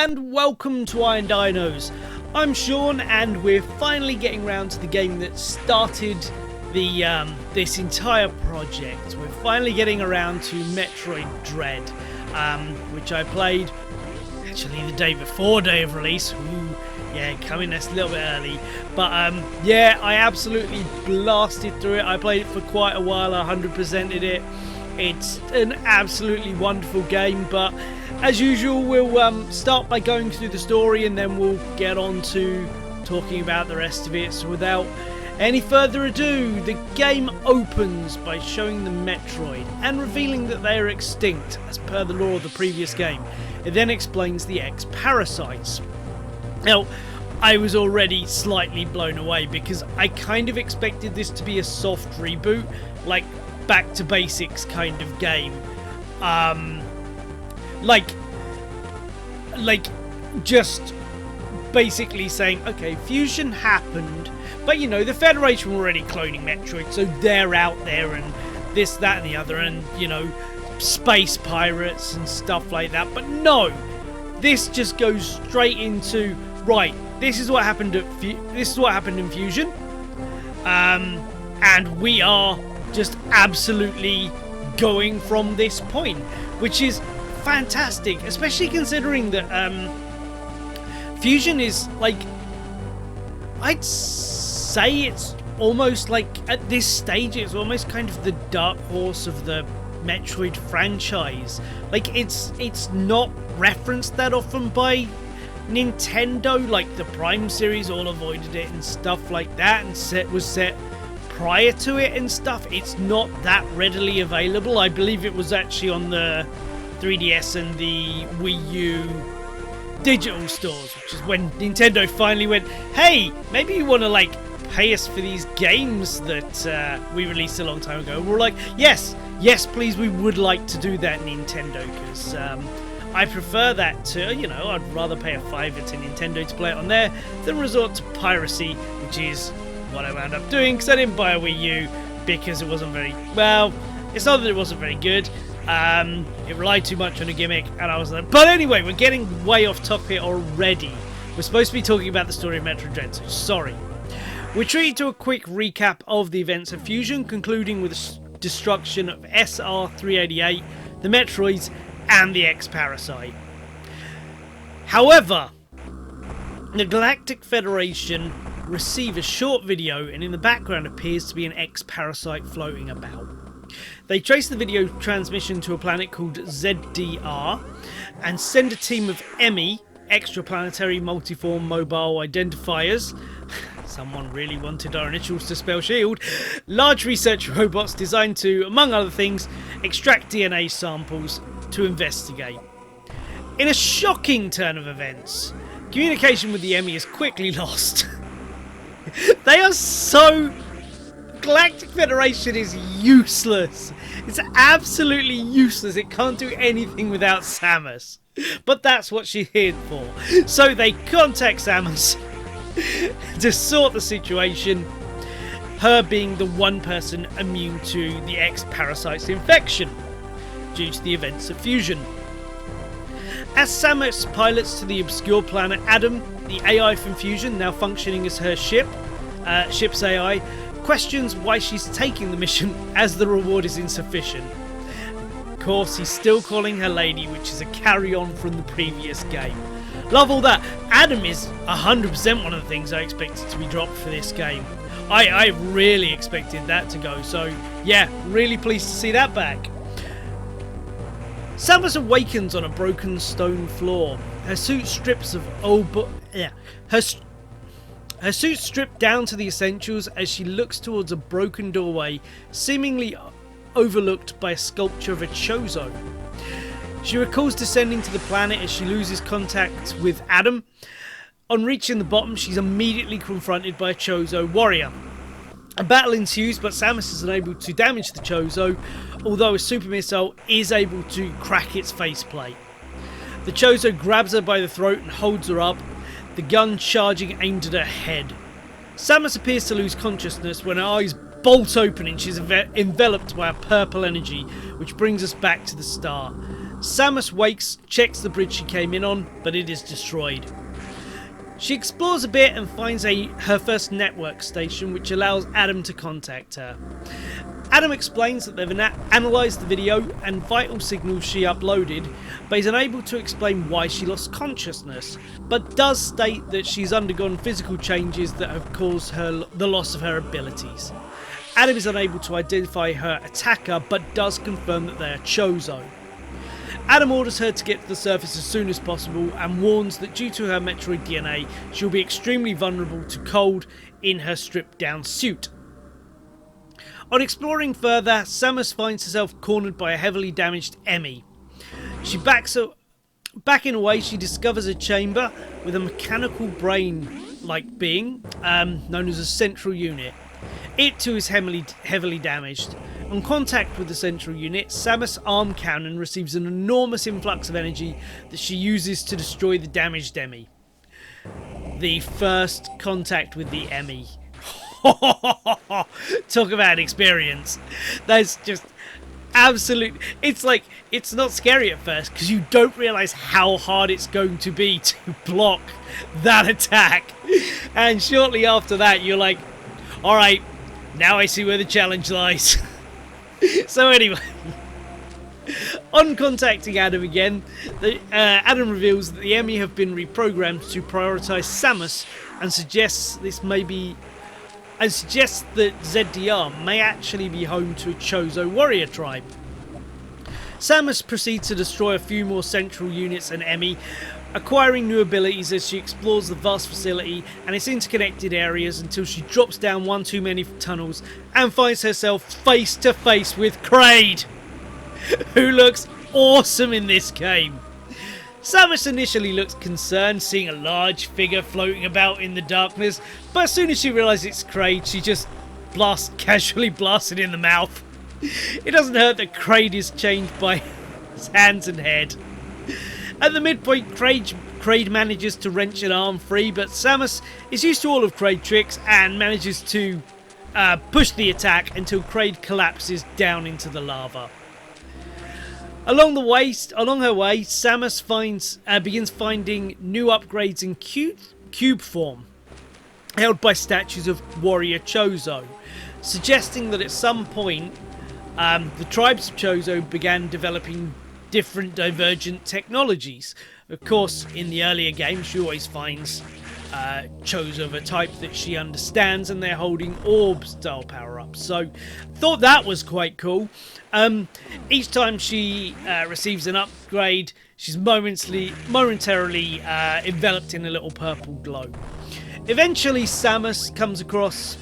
and welcome to Iron Dinos. I'm Shaun and we're finally getting around to the game that started the this entire project. We're finally getting around to Metroid Dread, which I played actually the day before day of release. Ooh, yeah, coming a little bit early. But yeah, I absolutely blasted through it. I played it for quite a while, I 100%ed it. It's an absolutely wonderful game, but as usual, we'll start by going through the story and then we'll get on to talking about the rest of it. So without any further ado, the game opens by showing the Metroid and revealing that they are extinct as per the law of the previous game. It then explains the X-Parasites. Now, I was already slightly blown away because I kind of expected this to be a soft reboot, like back to basics kind of game. Like just basically saying, okay, fusion happened, but you know, the Federation were already cloning Metroid, so they're out there and this, that and the other, and you know, space pirates and stuff like that. But no, this just goes straight into, right, this is what happened at in Fusion, and we are just absolutely going from this point, which is fantastic, especially considering that Fusion is like, I'd say it's almost like at this stage it's almost kind of the dark horse of the Metroid franchise. Like it's not referenced that often by Nintendo, like the Prime series all avoided it and stuff like that, and was set prior to it and stuff. It's not that readily available. I believe it was actually on the 3DS and the Wii U digital stores, which is when Nintendo finally went, hey, maybe you want to like pay us for these games that we released a long time ago. We're like, yes please, we would like to do that, Nintendo, because I prefer that to, you know, I'd rather pay a $5 to Nintendo to play it on there than resort to piracy, which is what I wound up doing because I didn't buy a Wii U because it wasn't very, well, it's not that it wasn't very good, it relied too much on a gimmick, and I was like, but anyway, we're getting way off topic here already. We're supposed to be talking about the story of Metroid Dread, so sorry. We're treated to a quick recap of the events of Fusion, concluding with the destruction of SR-388, the Metroids, and the X-Parasite. However, the Galactic Federation receive a short video, and in the background appears to be an X-Parasite floating about. They trace the video transmission to a planet called ZDR and send a team of EMI, extraplanetary multiform mobile identifiers, someone really wanted our initials to spell shield, large research robots designed to, among other things, extract DNA samples to investigate. In a shocking turn of events, communication with the EMI is quickly lost. They are so... Galactic Federation is useless. It's absolutely useless. It can't do anything without Samus. But that's what she's here for. So they contact Samus to sort the situation, her being the one person immune to the X-Parasite's infection due to the events of Fusion. As Samus pilots to the obscure planet Adam, the AI from Fusion, now functioning as her ship's AI, questions why she's taking the mission as the reward is insufficient. Of course, he's still calling her lady, which is a carry-on from the previous game. Love all that. Adam is 100% one of the things I expected to be dropped for this game. I really expected that to go, so yeah, really pleased to see that back. Samus awakens on a broken stone floor. Her suit strips of Her suit stripped down to the essentials as she looks towards a broken doorway, seemingly overlooked by a sculpture of a Chozo. She recalls descending to the planet as she loses contact with Adam. On reaching the bottom, she's immediately confronted by a Chozo warrior. A battle ensues, but Samus is unable to damage the Chozo, although a super missile is able to crack its faceplate. The Chozo grabs her by the throat and holds her up, the gun charging aimed at her head. Samus appears to lose consciousness when her eyes bolt open and she's enveloped by a purple energy, which brings us back to the start. Samus wakes, checks the bridge she came in on, but it is destroyed. She explores a bit and finds her first network station, which allows Adam to contact her. Adam explains that they've analysed the video and vital signals she uploaded, but is unable to explain why she lost consciousness, but does state that she's undergone physical changes that have caused her the loss of her abilities. Adam is unable to identify her attacker, but does confirm that they are Chozo. Adam orders her to get to the surface as soon as possible and warns that due to her Metroid DNA, she'll be extremely vulnerable to cold in her stripped down suit. On exploring further, Samus finds herself cornered by a heavily damaged Emmy. She backing away, she discovers a chamber with a mechanical brain-like being known as a central unit. It too is heavily damaged. On contact with the central unit, Samus' arm cannon receives an enormous influx of energy that she uses to destroy the damaged Emmy. The first contact with the Emmy. Talk about experience. That's just absolute. It's like, it's not scary at first because you don't realise how hard it's going to be to block that attack. And shortly after that, you're like, alright, now I see where the challenge lies. So anyway, on contacting Adam again, Adam reveals that the Emmy have been reprogrammed to prioritise Samus and suggests that ZDR may actually be home to a Chozo warrior tribe. Samus proceeds to destroy a few more central units and Emmy, acquiring new abilities as she explores the vast facility and its interconnected areas until she drops down one too many tunnels and finds herself face to face with Kraid, who looks awesome in this game. Samus initially looks concerned, seeing a large figure floating about in the darkness, but as soon as she realises it's Kraid, she just casually blasts it in the mouth. It doesn't hurt that Kraid is changed by his hands and head. At the midpoint, Kraid manages to wrench an arm free, but Samus is used to all of Kraid tricks and manages to push the attack until Kraid collapses down into the lava. Along her way, Samus begins finding new upgrades in cube form, held by statues of warrior Chozo, suggesting that at some point the tribes of Chozo began developing different divergent technologies. Of course, in the earlier games, she always finds Chozo of a type that she understands, and they're holding orb-style power-ups. So, thought that was quite cool. Each time she receives an upgrade, she's momentarily enveloped in a little purple glow. Eventually, Samus comes across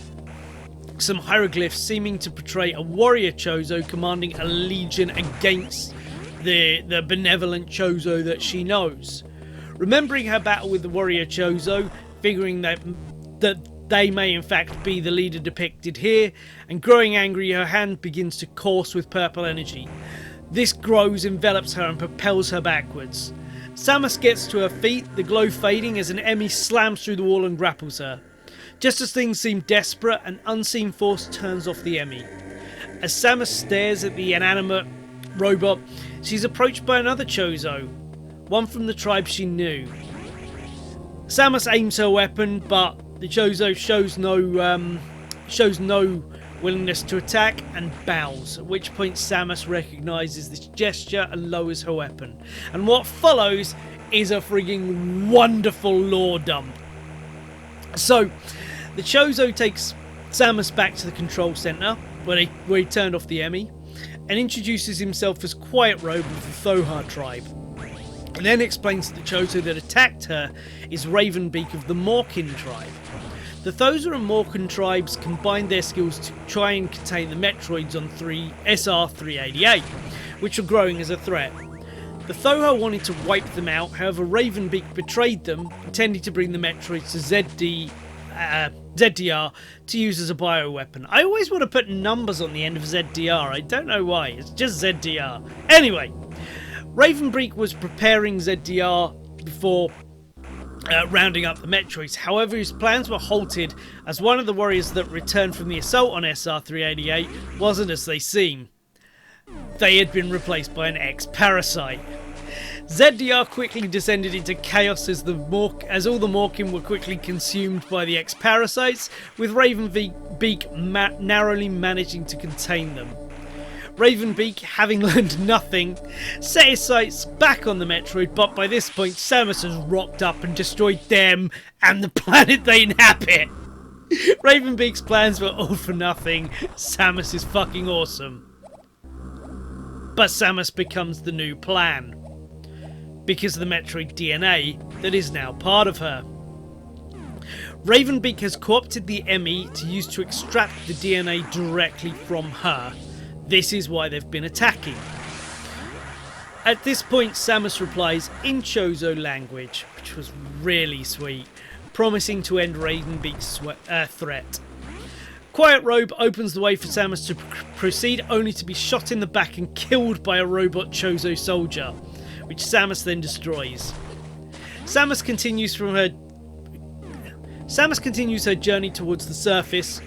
some hieroglyphs seeming to portray a warrior Chozo commanding a legion against the benevolent Chozo that she knows. Remembering her battle with the warrior Chozo, figuring that they may in fact be the leader depicted here, and growing angry, her hand begins to course with purple energy. This grows, envelops her and propels her backwards. Samus gets to her feet, the glow fading as an Emmy slams through the wall and grapples her. Just as things seem desperate, an unseen force turns off the Emmy. As Samus stares at the inanimate robot, she's approached by another Chozo, one from the tribe she knew. Samus aims her weapon, but the Chozo shows no willingness to attack and bows, at which point Samus recognises this gesture and lowers her weapon. And what follows is a frigging wonderful lore dump. So, the Chozo takes Samus back to the control centre, where he turned off the Emmy, and introduces himself as Quiet Robe of the Thoha tribe. And then explains that the Chozo that attacked her is Ravenbeak of the Morkin tribe. The Thoha and Morkin tribes combined their skills to try and contain the Metroids on SR-388, which were growing as a threat. The Thoha wanted to wipe them out, however Ravenbeak betrayed them, intending to bring the Metroids to ZDR to use as a bioweapon. I always want to put numbers on the end of ZDR, I don't know why, it's just ZDR. Anyway, Ravenbeak was preparing ZDR before rounding up the Metroids. However, his plans were halted as one of the warriors that returned from the assault on SR-388 wasn't as they seem. They had been replaced by an ex-parasite. ZDR quickly descended into chaos as all the Morkin were quickly consumed by the ex-parasites, with Ravenbeak narrowly managing to contain them. Ravenbeak, having learned nothing, set his sights back on the Metroid, but by this point Samus has rocked up and destroyed them and the planet they inhabit. Ravenbeak's plans were all for nothing. Samus is fucking awesome. But Samus becomes the new plan, because of the Metroid DNA that is now part of her. Ravenbeak has co-opted the ME to use to extract the DNA directly from her. This is why they've been attacking. At this point, Samus replies in Chozo language, which was really sweet, promising to end Ravenbeak's threat. Quiet Robe opens the way for Samus to proceed, only to be shot in the back and killed by a robot Chozo soldier, which Samus then destroys. Samus continues her journey towards the surface,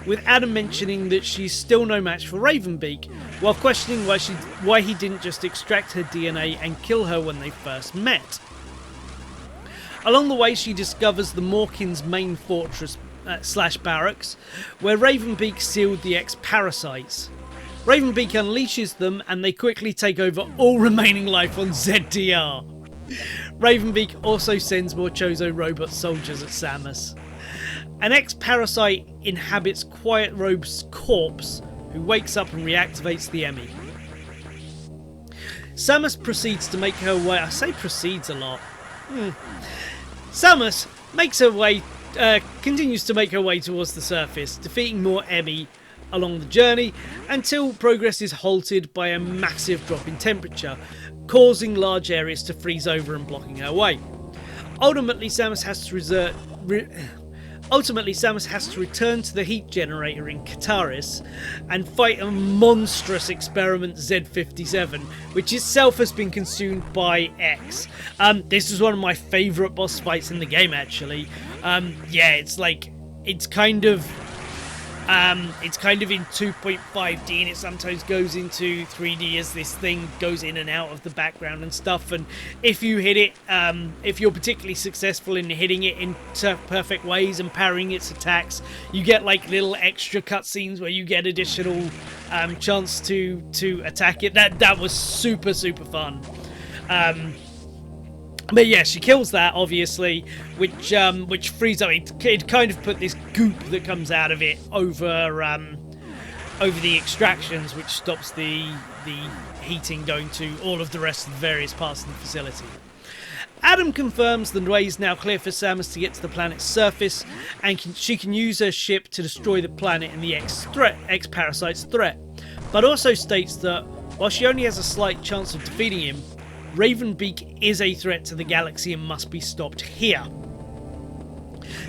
with Adam mentioning that she's still no match for Ravenbeak, while questioning why he didn't just extract her DNA and kill her when they first met. Along the way, she discovers the Morkin's main fortress / barracks, where Ravenbeak sealed the ex-parasites. Ravenbeak unleashes them and they quickly take over all remaining life on ZDR. Ravenbeak also sends more Chozo robot soldiers at Samus. An ex-parasite inhabits Quiet Robe's corpse, who wakes up and reactivates the ME. Samus proceeds to make her way... I say proceeds a lot. Samus makes her way... continues to make her way towards the surface, defeating more ME along the journey, until progress is halted by a massive drop in temperature, causing large areas to freeze over and blocking her way. Ultimately, Samus has to return to the heat generator in Kataris and fight a monstrous experiment Z57, which itself has been consumed by X. This is one of my favourite boss fights in the game, actually. Yeah, it's kind of in 2.5D, and it sometimes goes into 3D as this thing goes in and out of the background and stuff. And if you hit it, if you're particularly successful in hitting it in perfect ways and parrying its attacks, you get like little extra cutscenes where you get additional chance to attack it. That was super fun. But yeah, she kills that, obviously, which frees up. It kind of put this goop that comes out of it over the extractions, which stops the heating going to all of the rest of the various parts of the facility. Adam confirms the way is now clear for Samus to get to the planet's surface, and she can use her ship to destroy the planet and the ex-parasite's threat, but also states that while she only has a slight chance of defeating him, Ravenbeak is a threat to the galaxy and must be stopped here.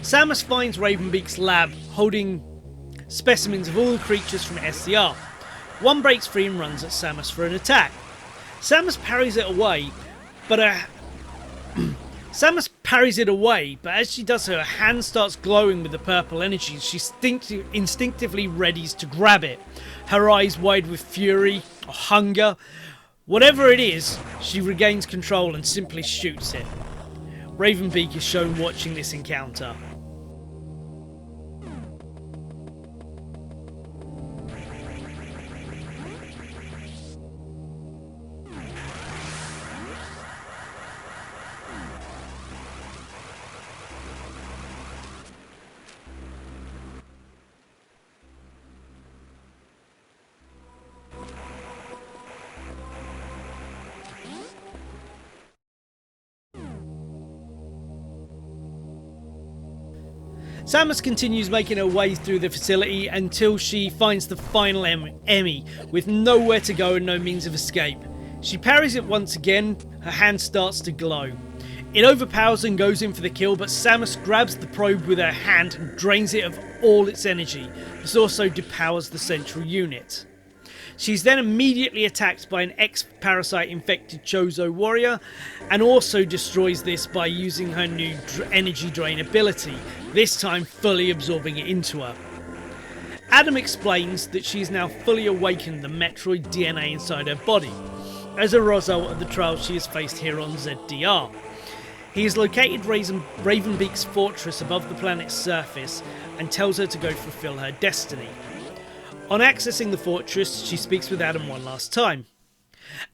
Samus finds Ravenbeak's lab holding specimens of all the creatures from SCR. One breaks free and runs at Samus for an attack. Samus parries it away, but as she does so, her hand starts glowing with the purple energy. She instinctively readies to grab it, her eyes wide with fury or hunger. Whatever it is, she regains control and simply shoots it. Ravenbeak is shown watching this encounter. Samus continues making her way through the facility until she finds the final Emmy, with nowhere to go and no means of escape. She parries it once again, her hand starts to glow. It overpowers and goes in for the kill, but Samus grabs the probe with her hand and drains it of all its energy. This also depowers the central unit. She's then immediately attacked by an ex-parasite infected Chozo warrior, and also destroys this by using her new energy drain ability, this time fully absorbing it into her. Adam explains that she has now fully awakened the Metroid DNA inside her body, as a result of the trials she has faced here on ZDR. He has located Ravenbeak's fortress above the planet's surface and tells her to go fulfill her destiny. On accessing the fortress, she speaks with Adam one last time.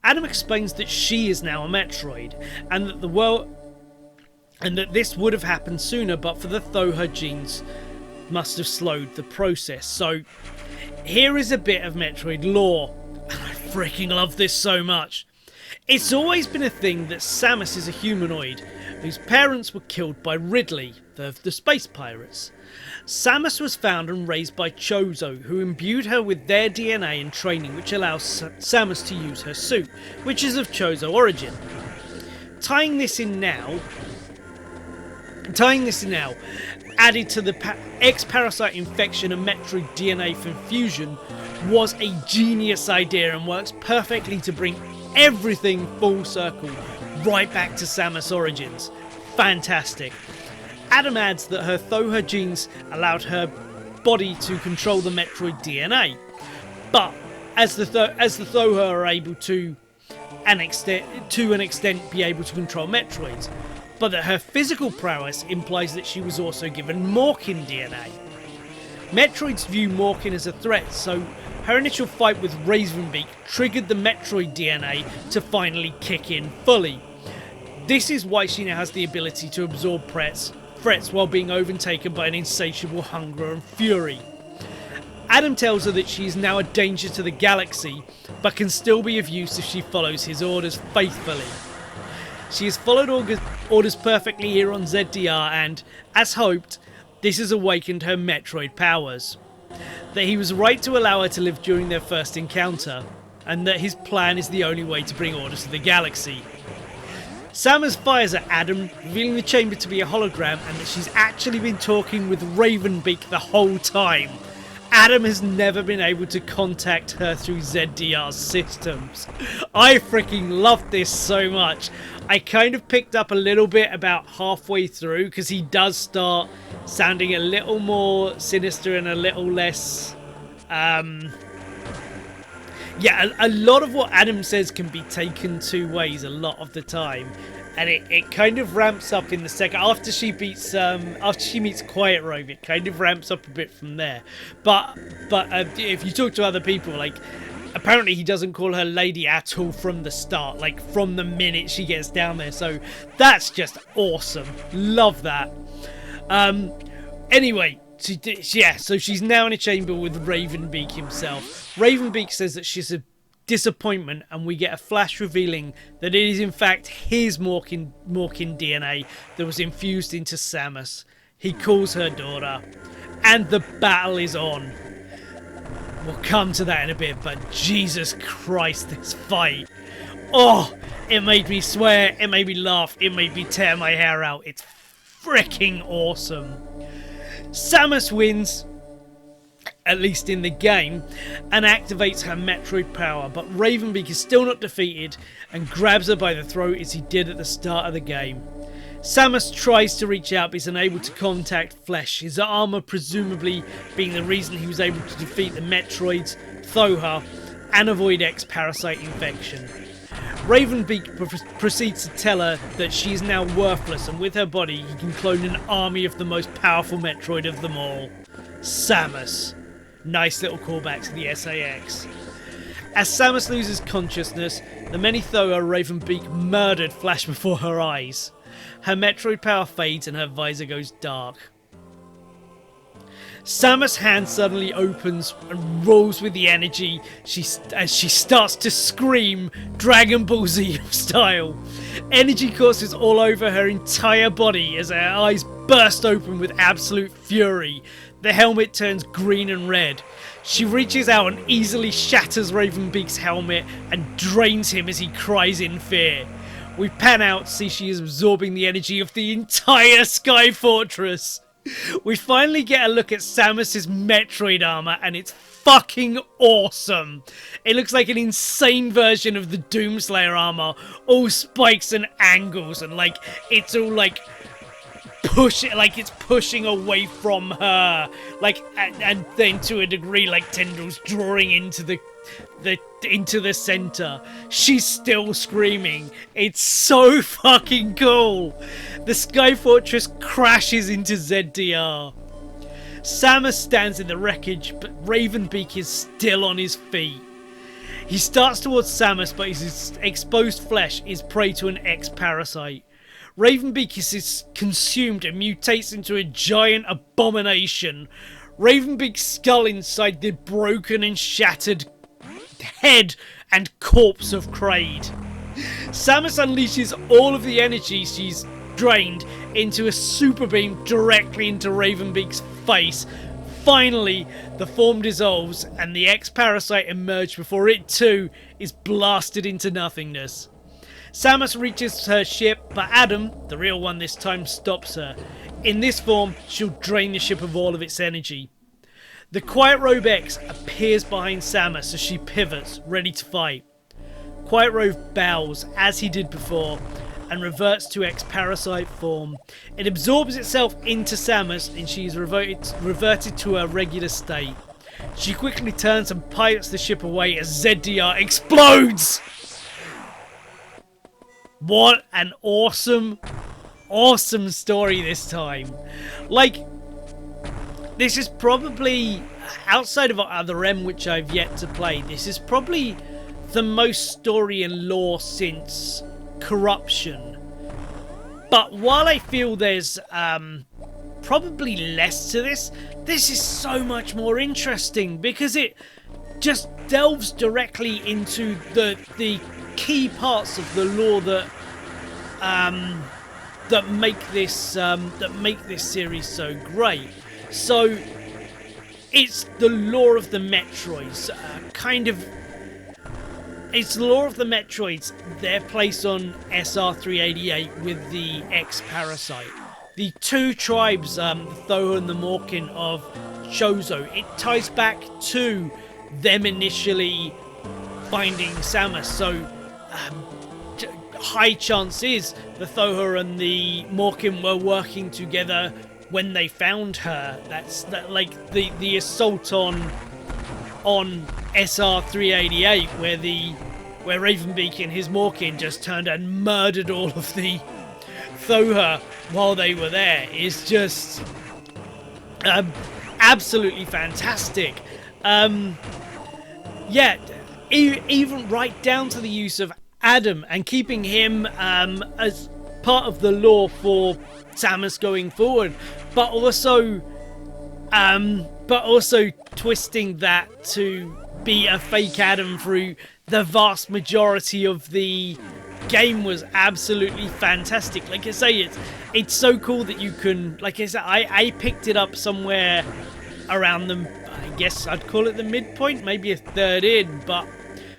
Adam explains that she is now a Metroid, and that this would have happened sooner but for the Thoha genes must have slowed the process. So here is a bit of Metroid lore, and I freaking love this so much. It's always been a thing that Samus is a humanoid whose parents were killed by Ridley, the space pirates. Samus was found and raised by Chozo, who imbued her with their DNA and training, which allows Samus to use her suit, which is of Chozo origin. Tying this in now, added to the ex-parasite infection and Metroid DNA from fusion, was a genius idea and works perfectly to bring everything full circle right back to Samus origins. Fantastic. Adam adds that her Thoha genes allowed her body to control the Metroid DNA, but as the Thoha are able to an extent be able to control Metroids, but that her physical prowess implies that she was also given Morkin DNA. Metroids view Morkin as a threat, so her initial fight with Ravenbeak triggered the Metroid DNA to finally kick in fully. This is why she now has the ability to absorb threats while being overtaken by an insatiable hunger and fury. Adam tells her that she is now a danger to the galaxy, but can still be of use if she follows his orders faithfully. She has followed orders perfectly here on ZDR, and, as hoped, this has awakened her Metroid powers. That he was right to allow her to live during their first encounter, and that his plan is the only way to bring order to the galaxy. Samus fires at Adam, revealing the chamber to be a hologram and that she's actually been talking with Ravenbeak the whole time. Adam has never been able to contact her through ZDR's systems. I freaking love this so much. I kind of picked up a little bit about halfway through, because he does start sounding a little more sinister and a little less... Yeah, a lot of what Adam says can be taken two ways a lot of the time, and it kind of ramps up in the second after she meets Quiet Robe. It kind of ramps up a bit from there. But if you talk to other people, like, apparently he doesn't call her lady at all from the start, like from the minute she gets down there. So that's just awesome. Love that. Anyway. So she's now in a chamber with Ravenbeak himself. Ravenbeak says that she's a disappointment, and we get a flash revealing that it is in fact his Morkin DNA that was infused into Samus. He calls her daughter, and the battle is on. We'll come to that in a bit, but Jesus Christ, this fight. Oh, it made me swear, it made me laugh, it made me tear my hair out. It's freaking awesome. Samus wins, at least in the game, and activates her Metroid power, but Ravenbeak is still not defeated and grabs her by the throat as he did at the start of the game. Samus tries to reach out but is unable to contact Flesh, his armour presumably being the reason he was able to defeat the Metroids, Thoha, and avoid ex-parasite infection. Ravenbeak proceeds to tell her that she is now worthless, and with her body he can clone an army of the most powerful Metroid of them all, Samus. Nice little callback to the SAX. As Samus loses consciousness, the many Thoha Ravenbeak murdered flash before her eyes. Her Metroid power fades and her visor goes dark. Samus' hand suddenly opens and rolls with the energy as she starts to scream Dragon Ball Z style. Energy courses all over her entire body as her eyes burst open with absolute fury. The helmet turns green and red. She reaches out and easily shatters Ravenbeak's helmet and drains him as he cries in fear. We pan out to see she is absorbing the energy of the entire Sky Fortress. We finally get a look at Samus's Metroid armor, and it's fucking awesome. It looks like an insane version of the Doomslayer armor, all spikes and angles, and like it's all like it's pushing away from her, like, and then to a degree like tendrils drawing into the center. She's still screaming. It's so fucking cool. The Sky Fortress crashes into ZDR. Samus stands in the wreckage, but Ravenbeak is still on his feet. He starts towards Samus, but his exposed flesh is prey to an X-Parasite. Ravenbeak is consumed and mutates into a giant abomination. Ravenbeak's skull inside the broken and shattered head and corpse of Kraid. Samus unleashes all of the energy she's drained into a super beam directly into Ravenbeak's face. Finally, the form dissolves and the X-Parasite emerges before it too is blasted into nothingness. Samus reaches her ship, but Adam, the real one this time, stops her. In this form, she'll drain the ship of all of its energy. The Quiet Robe X appears behind Samus as she pivots, ready to fight. Quiet Robe bows, as he did before, and reverts to X-Parasite form. It absorbs itself into Samus, and she is reverted to her regular state. She quickly turns and pilots the ship away as ZDR explodes! What an awesome story this time. Like, this is probably, outside of Other M, which I've yet to play, this is probably the most story and lore since Corruption. But while I feel there's probably less to this, this is so much more interesting because it just delves directly into the key parts of the lore that make this series so great. So it's the lore of the Metroids, it's the lore of the Metroids, their place on SR388 with the X-Parasite. The two tribes, the Thoha and the Morkin of Chozo, it ties back to them initially finding Samus, so high chance is the Thoha and the Morkin were working together when they found her. That's like the assault on SR388 where Ravenbeak and his Morkin just turned and murdered all of the Thoha while they were there is just absolutely fantastic. Yeah, even right down to the use of Adam and keeping him as part of the lore for Samus going forward, but also twisting that to be a fake Adam through the vast majority of the game was absolutely fantastic. Like I say, it's so cool that you can, like I said, I picked it up somewhere around I guess I'd call it the midpoint, maybe a third in, but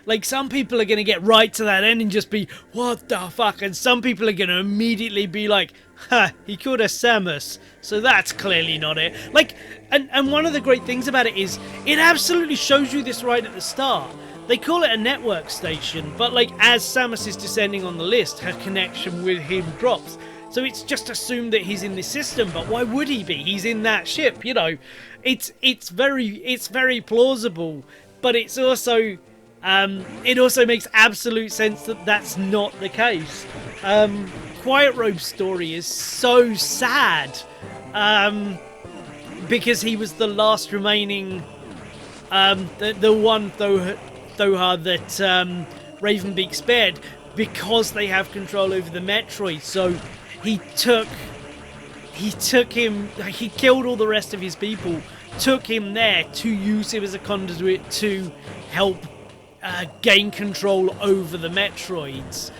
like some people are going to get right to that end and just be, what the fuck? And some people are going to immediately be like, ha, he killed a Samus, so that's clearly not it. Like, and one of the great things about it is, it absolutely shows you this right at the start. They call it a network station, but like as Samus is descending on the list, her connection with him drops. So it's just assumed that he's in this system, but why would he be? He's in that ship, you know. It's very plausible, but it's also it also makes absolute sense that that's not the case. Quiet Robe's story is so sad because he was the last remaining the one Thoha that Ravenbeak spared because they have control over the Metroid. So he killed all the rest of his people, took him there to use him as a conduit to help gain control over the Metroids,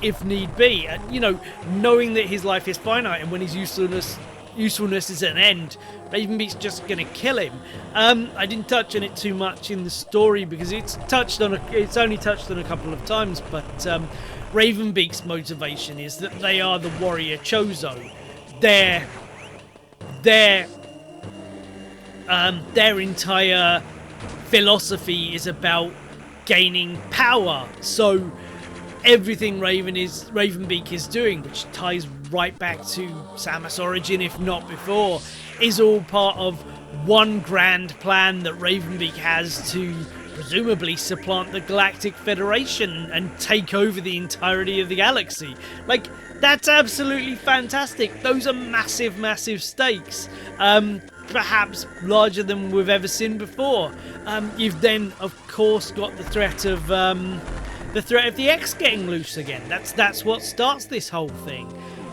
if need be. And, you know, knowing that his life is finite and when his usefulness is at an end, Ravenbeak's just gonna kill him. I didn't touch on it too much in the story because it's only touched on a couple of times, but Ravenbeak's motivation is that they are the warrior Chozo. Their Their entire philosophy is about gaining power. So everything Ravenbeak is doing, which ties right back to Samus' origin, if not before, is all part of one grand plan that Ravenbeak has to presumably supplant the Galactic Federation and take over the entirety of the galaxy. Like, that's absolutely fantastic. Those are massive, massive stakes. Perhaps larger than we've ever seen before. You've then, of course, got the threat of the X getting loose again. That's what starts this whole thing.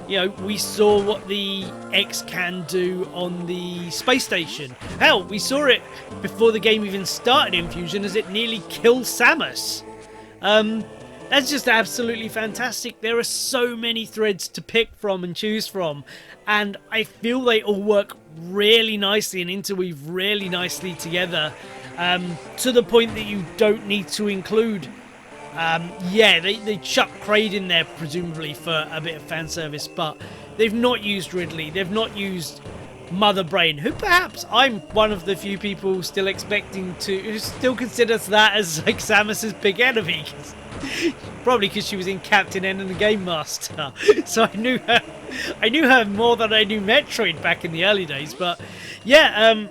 You know, we saw what the X can do on the space station. Hell, we saw it before the game even started in Fusion as it nearly killed Samus. That's just absolutely fantastic. There are so many threads to pick from and choose from, and I feel they all work really nicely and interweave really nicely together, to the point that you don't need to include they chuck Kraid in there presumably for a bit of fan service, but they've not used Ridley, they've not used Mother Brain, who perhaps I'm one of the few people still expecting who still considers that as like Samus's big enemy. Probably because she was in Captain N and the Game Master, so I knew her more than I knew Metroid back in the early days. But yeah,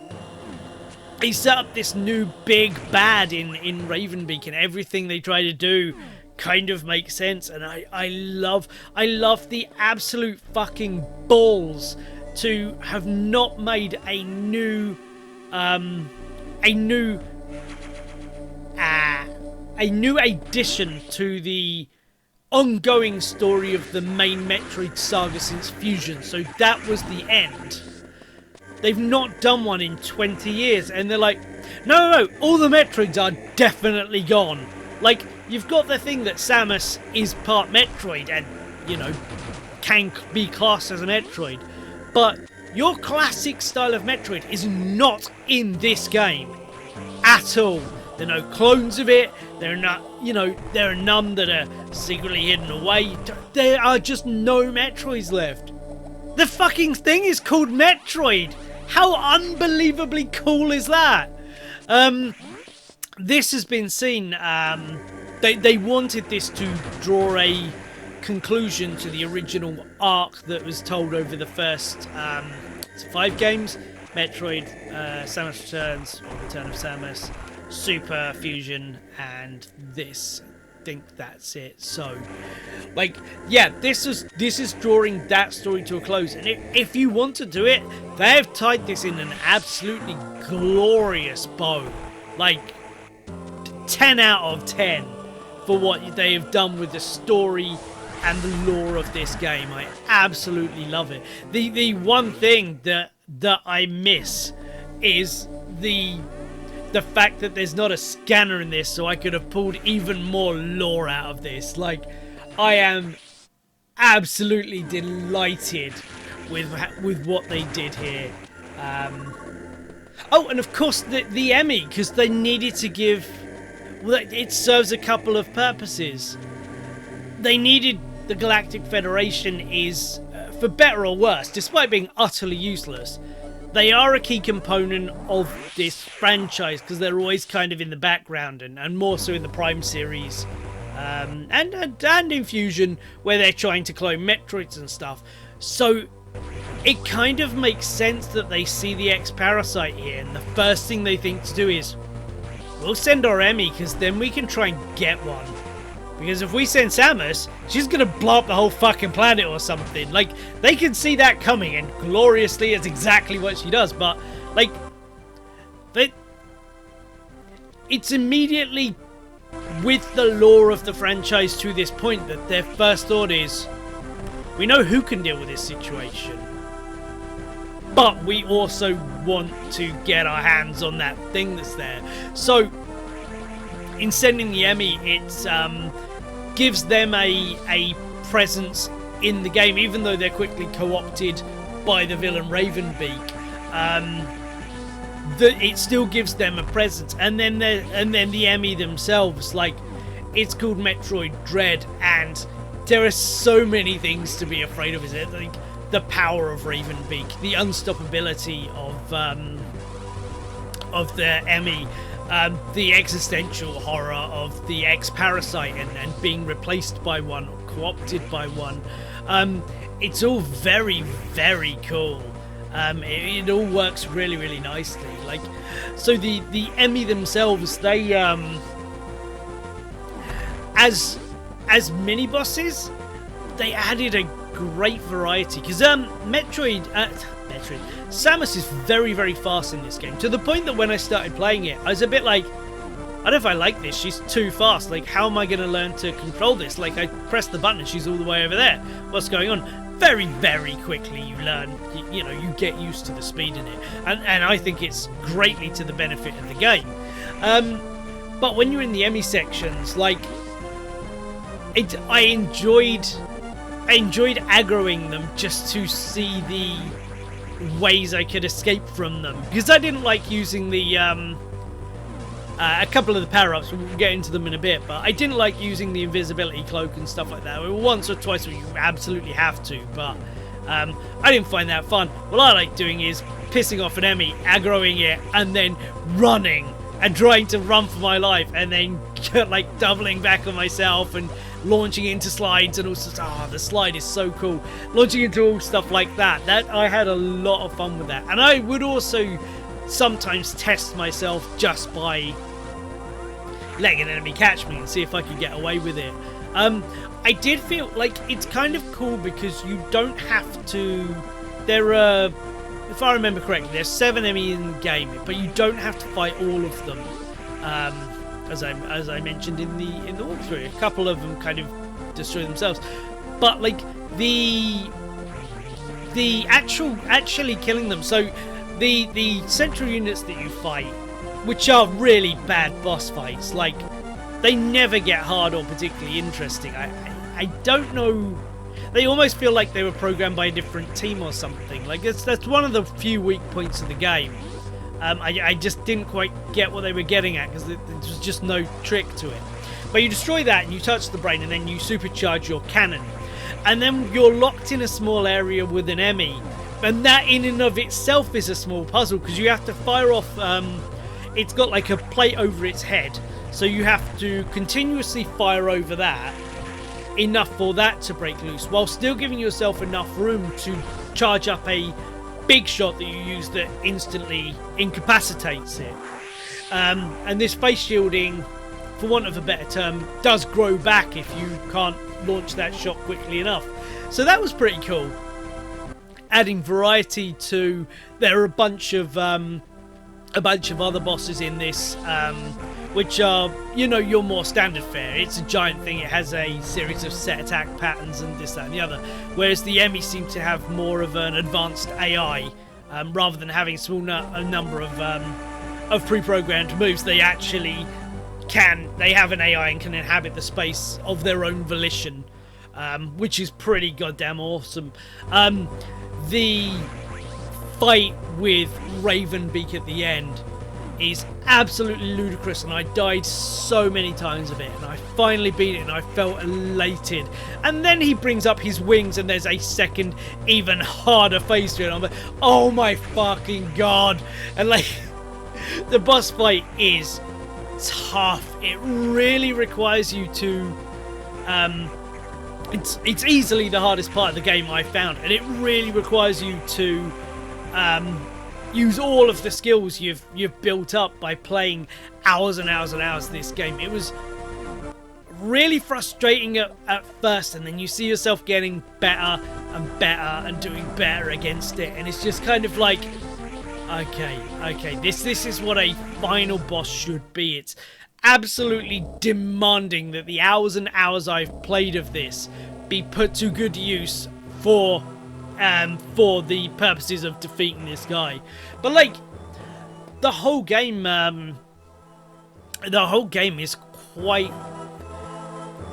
he set up this new big bad in Ravenbeak, and everything they try to do kind of makes sense. And I love the absolute fucking balls to have not made a new addition to the ongoing story of the main Metroid saga since Fusion. So that was the end. They've not done one in 20 years, and they're like, no, all the Metroids are definitely gone. Like, you've got the thing that Samus is part Metroid and, you know, can be classed as a Metroid, but your classic style of Metroid is not in this game at all. There are no clones of it. There are not, there are none that are secretly hidden away. There are just no Metroids left. The fucking thing is called Metroid. How unbelievably cool is that? This has been seen. They wanted this to draw a conclusion to the original arc that was told over the first 5 games. Metroid, Samus Returns, or Return of Samus, Super Fusion, and this. I think that's it. So, like, yeah, this is drawing that story to a close, and if you want to do it, they've tied this in an absolutely glorious bow. Like, 10 out of 10 for what they have done with the story and the lore of this game. I absolutely love it. The one thing that I miss is the fact that there's not a scanner in this, so I could have pulled even more lore out of this. Like, I am absolutely delighted with what they did here. Oh, and of course the Emmy, because they needed to give. Well, it serves a couple of purposes. They needed the Galactic Federation is, for better or worse, despite being utterly useless, they are a key component of this franchise because they're always kind of in the background and more so in the Prime series and in Fusion, where they're trying to clone Metroids and stuff. So it kind of makes sense that they see the X-Parasite here, and the first thing they think to do is, we'll send our Emmy because then we can try and get one. Because if we send Samus, she's going to blow up the whole fucking planet or something. Like, they can see that coming, and gloriously is exactly what she does. But, like, it's immediately with the lore of the franchise to this point that their first thought is, we know who can deal with this situation, but we also want to get our hands on that thing that's there. So, in sending the Emmy, it's gives them a presence in the game, even though they're quickly co-opted by the villain Ravenbeak. It still gives them a presence, and then the Emmy themselves, like, it's called Metroid Dread, and there are so many things to be afraid of. Is it like the power of Ravenbeak, the unstoppability of the Emmy, the existential horror of the ex-parasite and being replaced by one or co-opted by one. It's all very, very cool. It all works really, really nicely. Like, so the Emmy themselves, they as mini bosses, they added a great variety, because Metroid Samus is very, very fast in this game, to the point that when I started playing it, I was a bit like, I don't know if I like this. She's too fast. Like, how am I going to learn to control this? Like, I press the button and she's all the way over there. What's going on? Very, very quickly you learn, you know, you get used to the speed in it. And I think it's greatly to the benefit of the game. But when you're in the Emmy sections, like, I enjoyed aggroing them just to see the ways I could escape from them. Because I didn't like using the, a couple of the power-ups, we'll get into them in a bit, but I didn't like using the invisibility cloak and stuff like that. Once or twice where you absolutely have to, but I didn't find that fun. What I like doing is pissing off an enemy, aggroing it, and then running and trying to run for my life, and then like doubling back on myself and launching into slides and all sorts. The slide is so cool. Launching into all stuff like that. I had a lot of fun with that. And I would also sometimes test myself just by letting an enemy catch me and see if I could get away with it. I did feel like it's kind of cool because you don't have to. There are, if I remember correctly, there's 7 enemies in the game, but you don't have to fight all of them. As I mentioned in the walkthrough, a couple of them kind of destroy themselves. But like the actually killing them. So the central units that you fight, which are really bad boss fights, like they never get hard or particularly interesting. I don't know. They almost feel like they were programmed by a different team or something. Like that's one of the few weak points of the game. I just didn't quite get what they were getting at, because there was just no trick to it. But you destroy that and you touch the brain, and then you supercharge your cannon. And then you're locked in a small area with an Emmy. And that in and of itself is a small puzzle, because you have to fire off... it's got like a plate over its head. So you have to continuously fire over that, enough for that to break loose, while still giving yourself enough room to charge up a big shot that you use that instantly incapacitates it. And this face shielding, for want of a better term, does grow back if you can't launch that shot quickly enough. So that was pretty cool. Adding variety to, there are a bunch of other bosses in this, which are, you know, your more standard fare. It's a giant thing. It has a series of set attack patterns and this, that, and the other. Whereas the Emmy seem to have more of an advanced AI, rather than having a number of pre-programmed moves. They actually they have an AI and can inhabit the space of their own volition, which is pretty goddamn awesome. The fight with Ravenbeak at the end is absolutely ludicrous, and I died so many times of it, and I finally beat it and I felt elated. And then he brings up his wings and there's a second even harder phase to it, and I'm like, oh my fucking god. And like, the boss fight is tough. It really requires you to it's easily the hardest part of the game I found, and it really requires you to use all of the skills you've built up by playing hours and hours and hours of this game. It was really frustrating at first, and then you see yourself getting better and better and doing better against it, and it's just kind of like, okay, this is what a final boss should be. It's absolutely demanding that the hours and hours I've played of this be put to good use for the purposes of defeating this guy. But like, the whole game is quite,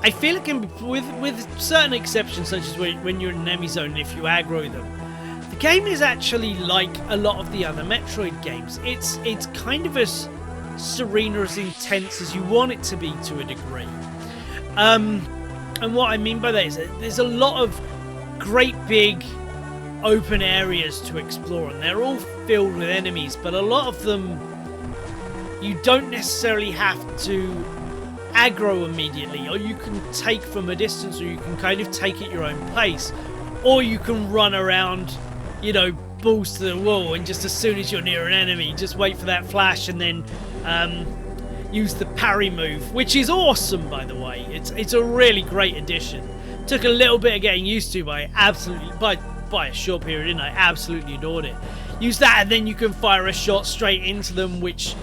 I feel it can be, with certain exceptions, such as when you're in an enemy zone, if you aggro them, the game is actually like a lot of the other Metroid games. It's kind of as serene or as intense as you want it to be, to a degree. And what I mean by that is that there's a lot of great big open areas to explore, and they're all filled with enemies, but a lot of them you don't necessarily have to aggro immediately, or you can take from a distance, or you can kind of take at your own pace, or you can run around, you know, balls to the wall, and just as soon as you're near an enemy, just wait for that flash and then use the parry move, which is awesome, by the way. It's a really great addition. Took a little bit of getting used to, by a short period, and I absolutely adored it. Use that, and then you can fire a shot straight into them, which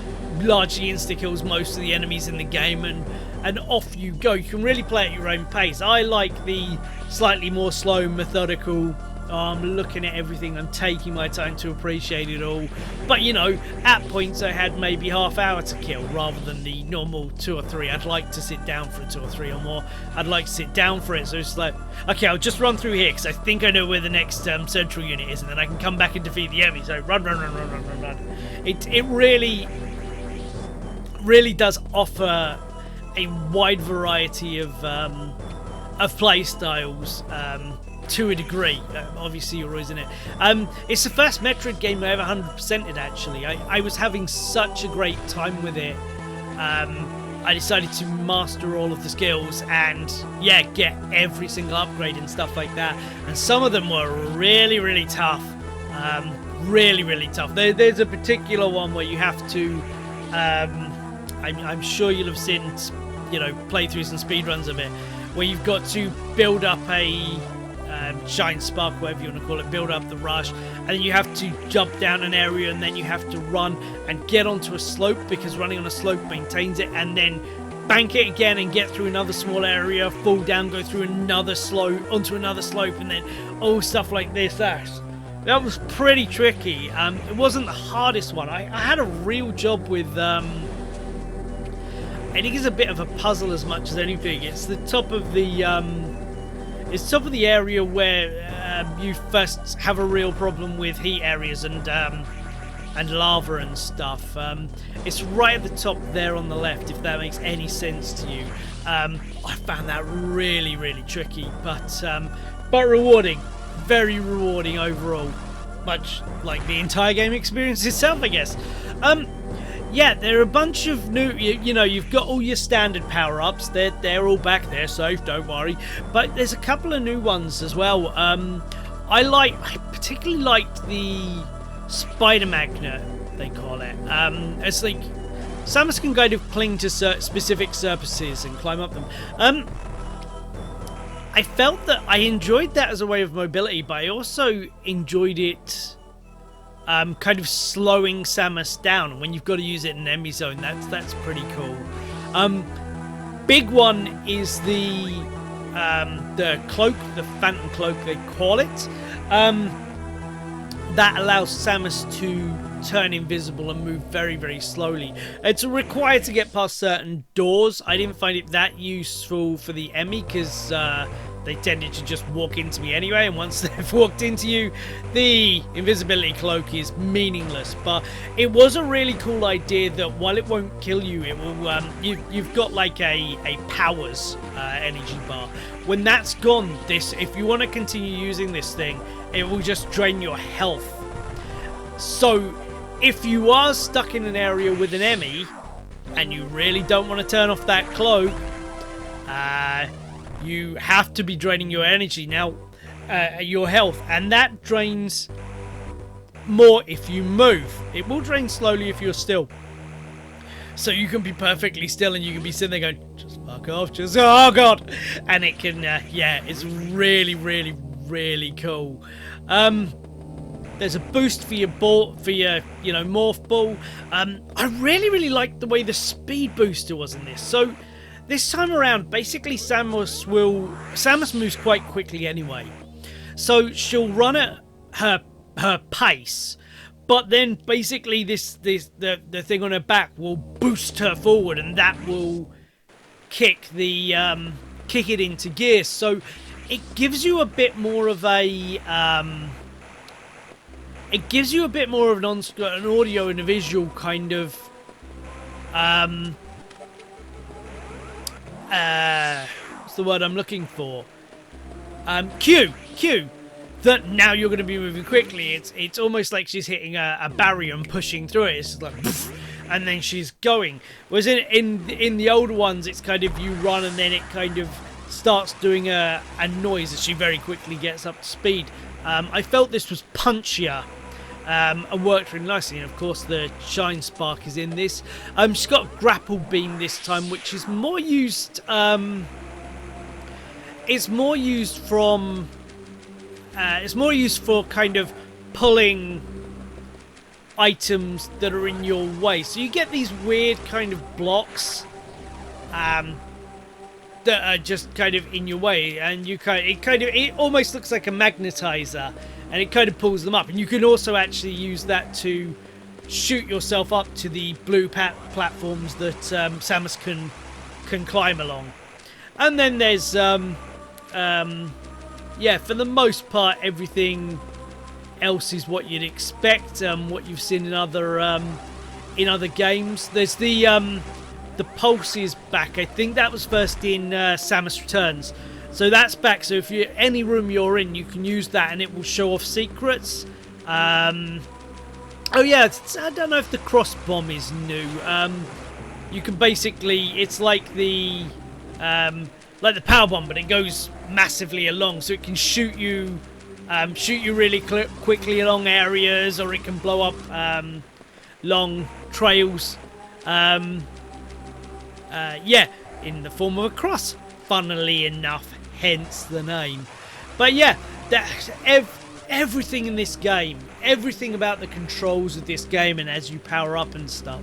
largely insta-kills most of the enemies in the game, and off you go. You can really play at your own pace. I like the slightly more slow, methodical, I'm looking at everything, I'm taking my time to appreciate it all. But, you know, at points I had maybe half hour to kill rather than the normal 2 or 3. I'd like to sit down for 2 or 3 or more. I'd like to sit down for it, so it's like, okay, I'll just run through here because I think I know where the next central unit is, and then I can come back and defeat the enemy. So run. It really does offer a wide variety of play styles. To a degree, obviously you're always in it. It's the first Metroid game I ever 100%ed, actually. I was having such a great time with it. I decided to master all of the skills and, yeah, get every single upgrade and stuff like that. And some of them were really, really tough. Really tough. There's a particular one where you have to, I'm sure you'll have seen, you know, playthroughs and speedruns of it, where you've got to build up a shine spark, whatever you want to call it, build up the rush, and then you have to jump down an area, and then you have to run and get onto a slope, because running on a slope maintains it, and then bank it again and get through another small area, fall down, go through another slope, onto another slope, and then all stuff like this. That was pretty tricky. It wasn't the hardest one. I had a real job with I think it's a bit of a puzzle as much as anything. It's the top of the area where you first have a real problem with heat areas and lava and stuff. It's right at the top there on the left, if that makes any sense to you. I found that really tricky, but rewarding. Very rewarding overall. Much like the entire game experience itself, I guess. Yeah, there are a bunch of new, you know, you've got all your standard power-ups. They're all back there, safe, don't worry. But there's a couple of new ones as well. I particularly liked the spider magnet, they call it. It's like Samus can kind of cling to specific surfaces and climb up them. I felt that I enjoyed that as a way of mobility, but I also enjoyed it kind of slowing Samus down. When you've got to use it in an enemy zone, that's pretty cool. Big one is the cloak, the phantom cloak they call it. That allows Samus to turn invisible and move very slowly. It's required to get past certain doors. I didn't find it that useful for the Emmy because they tended to just walk into me anyway, and once they've walked into you, the invisibility cloak is meaningless. But it was a really cool idea that while it won't kill you, it will. You've got like a powers energy bar. When that's gone, if you want to continue using this thing, it will just drain your health. So if you are stuck in an area with an Emmy and you really don't want to turn off that cloak, you have to be draining your energy now, your health, and that drains more if you move. It will drain slowly if you're still. So you can be perfectly still and you can be sitting there going, just fuck off, just, oh god, and it can, yeah, it's really cool. There's a boost for your ball, for your, you know, morph ball. I really liked the way the speed booster was in this. So this time around, basically Samus moves quite quickly anyway. So she'll run at her pace, but then basically the thing on her back will boost her forward, and that will kick it into gear. So it gives you a bit more of a an audio and a visual kind of what's the word I'm looking for? Cue that now you're going to be moving quickly. It's almost like she's hitting a barrier and pushing through it. It's like poof, and then she's going. Whereas in the older ones, it's kind of you run and then it kind of starts doing a noise as she very quickly gets up to speed. I felt this was punchier and worked really nicely. And of course, the Shine Spark is in this. She's got a grapple beam this time, which is more used. It's more used from. It's more used for kind of pulling items that are in your way. So you get these weird kind of blocks that are just kind of in your way, and it almost looks like a magnetizer, and it kind of pulls them up. And you can also actually use that to shoot yourself up to the blue platforms that Samus can climb along. And then there's yeah, for the most part, everything else is what you'd expect, what you've seen in other games. There's the pulse is back. I think that was first in Samus Returns, so that's back. So if you any room you're in, you can use that, and it will show off secrets. Oh yeah, I don't know if the cross bomb is new. You can basically, it's like the power bomb, but it goes massively along, so it can shoot you really quickly along areas, or it can blow up long trails. Yeah, in the form of a cross, funnily enough, hence the name. But yeah, everything in this game, everything about the controls of this game, and as you power up and stuff,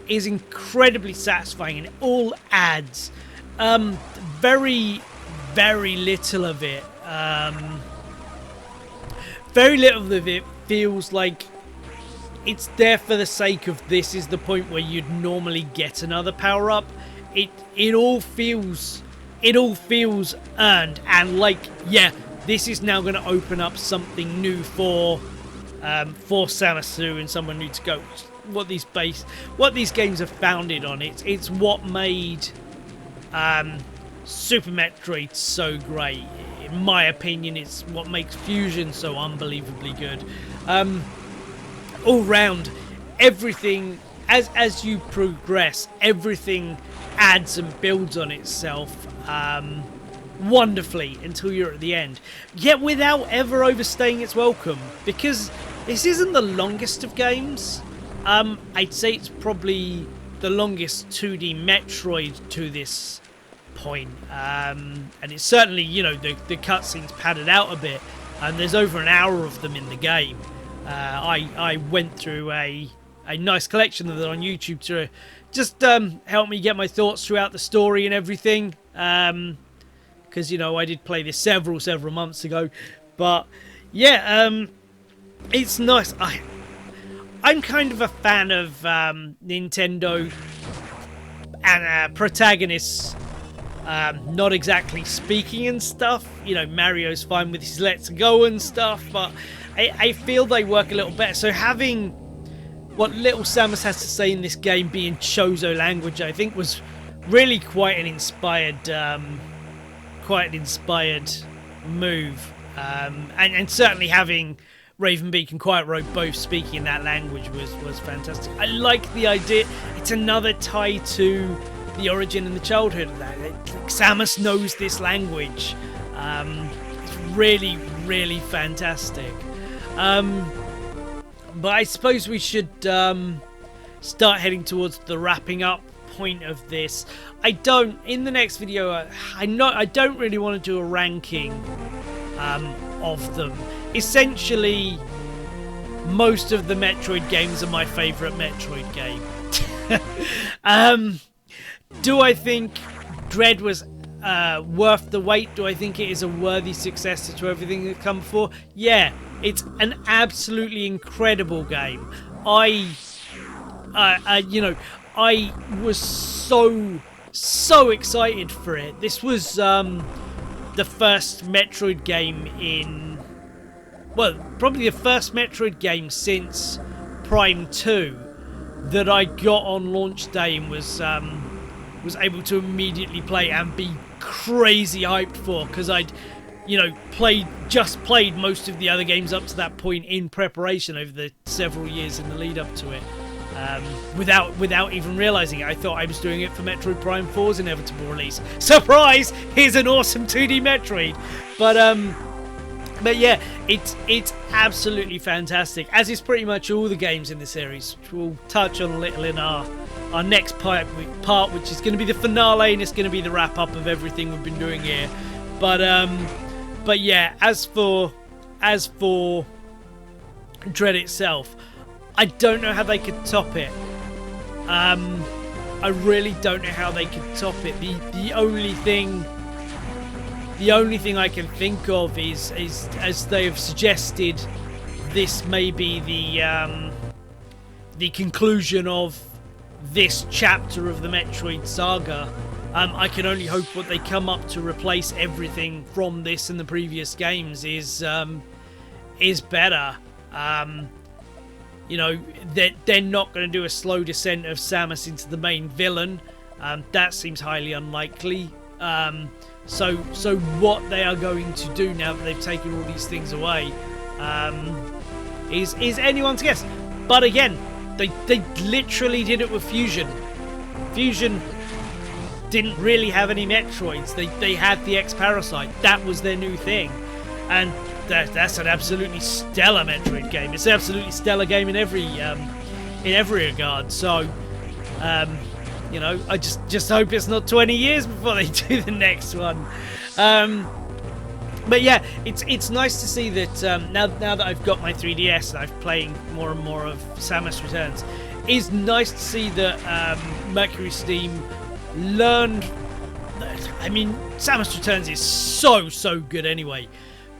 is incredibly satisfying, and it all adds. Very, very little of it. Very little of it feels like it's there for the sake of this is the point where you'd normally get another power up. It all feels earned, and like, yeah, this is now going to open up something new for Samus and someone new to go. What these games are founded on. It's what made Super Metroid so great. In my opinion, it's what makes Fusion so unbelievably good. All round, everything, as you progress, everything adds and builds on itself wonderfully until you're at the end, yet without ever overstaying its welcome, because this isn't the longest of games. I'd say it's probably the longest 2D Metroid to this point, and it's certainly, you know, the cutscenes padded out a bit, and there's over an hour of them in the game. I went through a nice collection of them on YouTube to just help me get my thoughts throughout the story and everything, because, you know, I did play this several months ago. But yeah, it's nice. I'm kind of a fan of Nintendo and protagonists not exactly speaking and stuff. You know, Mario's fine with his let's go and stuff, but I feel they work a little better. So having what little Samus has to say in this game be in Chozo language, I think was really quite an inspired move. And certainly having Ravenbeak and Quiet Road both speaking that language was fantastic. I like the idea. It's another tie to the origin and the childhood of that. Samus knows this language. It's really, really fantastic. But I suppose we should start heading towards the wrapping up point of this. In the next video, I don't really want to do a ranking of them. Essentially, most of the Metroid games are my favourite Metroid game. Do I think Dread was worth the wait? Do I think it is a worthy successor to everything that's come before? Yeah, it's an absolutely incredible game. I was so excited for it. This was the first Metroid game in, well, probably the first Metroid game since Prime 2 that I got on launch day and was able to immediately play and be crazy hyped for, because I'd, you know, played most of the other games up to that point in preparation over the several years in the lead up to it. without even realizing it. I thought I was doing it for Metroid Prime 4's inevitable release. Surprise! Here's an awesome 2D Metroid. But yeah, it's absolutely fantastic, as is pretty much all the games in the series, which we'll touch on a little in our next part, which is going to be the finale, and it's going to be the wrap up of everything we've been doing here. But yeah, as for Dread itself, I don't know how they could top it. I really don't know how they could top it. The only thing I can think of is as they have suggested, this may be the conclusion of this chapter of the Metroid saga. I can only hope what they come up to replace everything from this and the previous games is better. You know, they're not going to do a slow descent of Samus into the main villain. That seems highly unlikely. So what they are going to do now that they've taken all these things away is anyone's guess. But again, they literally did it with Fusion. Fusion didn't really have any Metroids. They had the X-Parasite. That was their new thing. And that's an absolutely stellar Metroid game. It's an absolutely stellar game in every regard. So, you know, I just hope it's not 20 years before they do the next one. But yeah, it's nice to see that now that I've got my 3DS and I'm playing more and more of Samus Returns, it's nice to see that Mercury Steam learned. I mean, Samus Returns is so good anyway.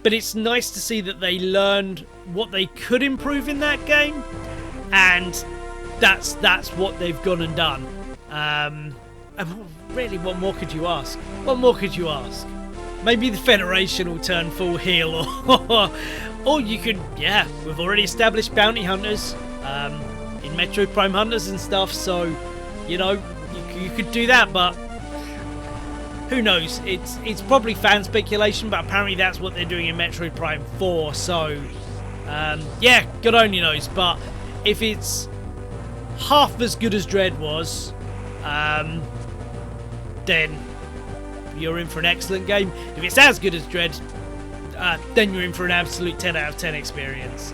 But it's nice to see that they learned what they could improve in that game, and that's what they've gone and done. And really, what more could you ask? What more could you ask? Maybe the Federation will turn full heel, or you could, yeah, we've already established bounty hunters in Metroid Prime Hunters and stuff, so, you know, you could do that, but who knows? It's probably fan speculation, but apparently that's what they're doing in Metroid Prime 4. So, yeah, God only knows. But if it's half as good as Dread was, then you're in for an excellent game. If it's as good as Dread, then you're in for an absolute 10 out of 10 experience.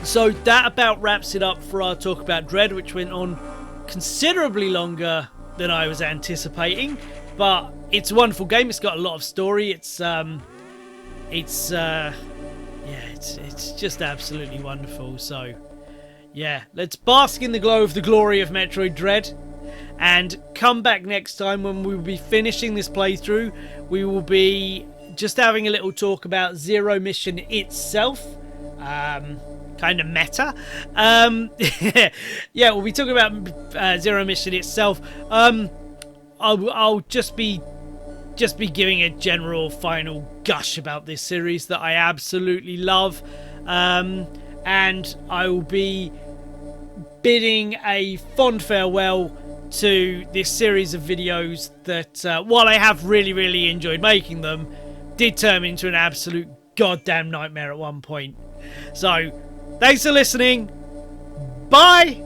So that about wraps it up for our talk about Dread, which went on considerably longer than I was anticipating, but it's a wonderful game. It's got a lot of story. It's just absolutely wonderful. So yeah, let's bask in the glow of the glory of Metroid Dread, and come back next time when we'll be finishing this playthrough. We will be just having a little talk about Zero Mission itself. Kind of meta. Yeah, we'll be talking about Zero Mission itself. I'll just be giving a general final gush about this series that I absolutely love, and I will be bidding a fond farewell to this series of videos that, while I have really enjoyed making them, did turn into an absolute goddamn nightmare at one point. So, thanks for listening. Bye!